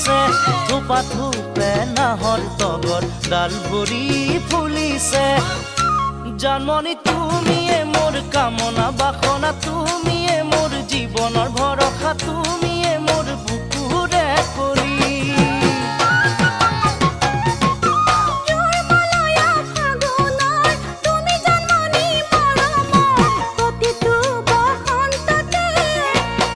ফুলিছে থোপা থোপে নাহৰ তগৰ ডাল ভৰি ফুলিছে জানমণি তুমিয়ে মোৰ কামনা বাসনা তুমিয়ে মোৰ জীৱনৰ ভৰসা